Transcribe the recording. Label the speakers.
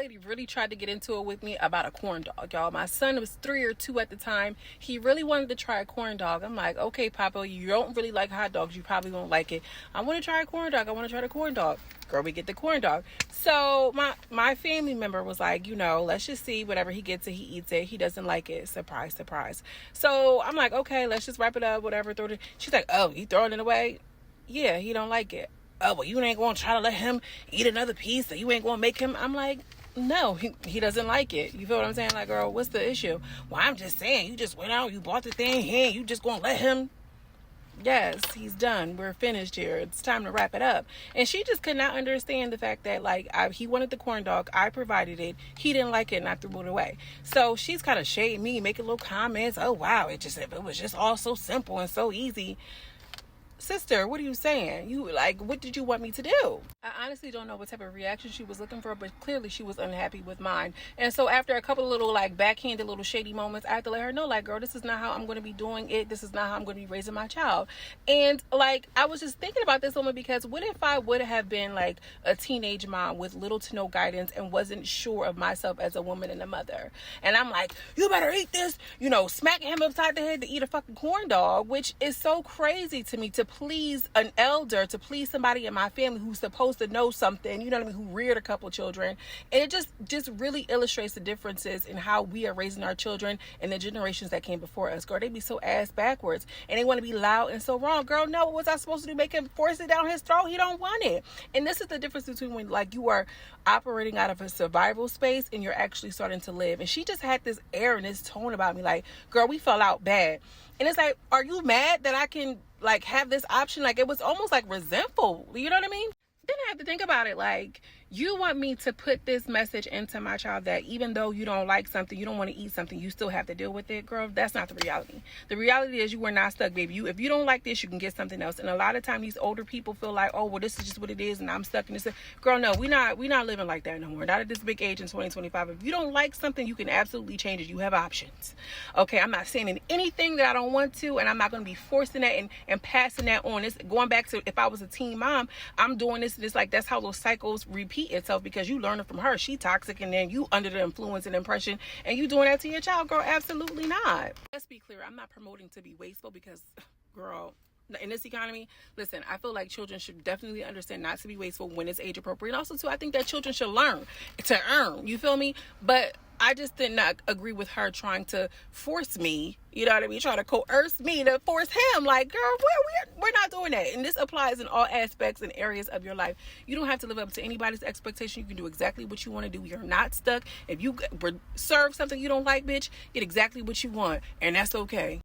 Speaker 1: lady really tried to get into it with me about a corn dog, y'all. My son was 3 or 2 at the time. He really wanted to try a corn dog. I'm like, okay, Papa, you don't really like hot dogs. You probably won't like it. I want to try a corn dog. I want to try the corn dog. Girl, we get the corn dog. So my family member was like, let's just see. Whatever he gets it, he eats it. He doesn't like it. Surprise, surprise. So I'm like, okay, let's just wrap it up. Whatever. She's like, oh, you throwing it away? Yeah, he don't like it. Oh, well, you ain't gonna try to let him eat another piece, or you ain't gonna make him. I'm like, no, he doesn't like it. You feel what I'm saying? Like, girl, what's the issue? Well, I'm just saying, you just went out, you bought the thing here, you just gonna let him. Yes, he's done. We're finished here. It's time to wrap it up. And she just could not understand the fact that, like, he wanted the corn dog. I provided it. He didn't like it, and I threw it away. So she's kind of shading me, making little comments. Oh, wow, it was just all so simple and so easy. Sister, what are you saying? What did you want me to do? I honestly don't know what type of reaction she was looking for, but clearly she was unhappy with mine. And so after a couple of little, backhanded little shady moments, I had to let her know, girl, this is not how I'm going to be doing it. This is not how I'm going to be raising my child. And, I was just thinking about this moment because what if I would have been, a teenage mom with little to no guidance and wasn't sure of myself as a woman and a mother? And I'm like, you better eat this, smacking him upside the head to eat a fucking corn dog, which is so crazy to me, to please an elder, to please somebody in my family who's supposed to know something, who reared a couple children. And it just really illustrates the differences in how we are raising our children and the generations that came before us. Girl, they be so ass backwards and they want to be loud and so wrong. Girl, no, what was I supposed to do? Make him force it down his throat? He don't want it. And this is the difference between when you are operating out of a survival space and you're actually starting to live. And she just had this air and this tone about me, girl, we fell out bad. And it's like, are you mad that I can have this option? It was almost resentful. You know what I mean? Then I have to think about it. You want me to put this message into my child that even though you don't like something, you don't want to eat something, you still have to deal with it, girl. That's not the reality. The reality is you are not stuck, baby. If you don't like this, you can get something else. And a lot of times these older people feel like, oh, well, this is just what it is and I'm stuck in this. Girl, no, we not living like that no more. Not at this big age in 2025. If you don't like something, you can absolutely change it. You have options. Okay, I'm not saying anything that I don't want to, and I'm not going to be forcing that and passing that on. It's going back to if I was a teen mom, I'm doing this and it's that's how those cycles repeat itself because you learn it from her. She toxic and then you under the influence and impression and you doing that to your child. Girl, absolutely not. Let's be clear. I'm not promoting to be wasteful because, girl, in this economy, listen, I feel like children should definitely understand not to be wasteful when it's age appropriate. And also, too, I think that children should learn to earn. You feel me? But I just did not agree with her trying to force me, you know what I mean? Trying to coerce me to force him. Girl, we're not doing that. And this applies in all aspects and areas of your life. You don't have to live up to anybody's expectation. You can do exactly what you want to do. You're not stuck. If you serve something you don't like, bitch, get exactly what you want. And that's okay.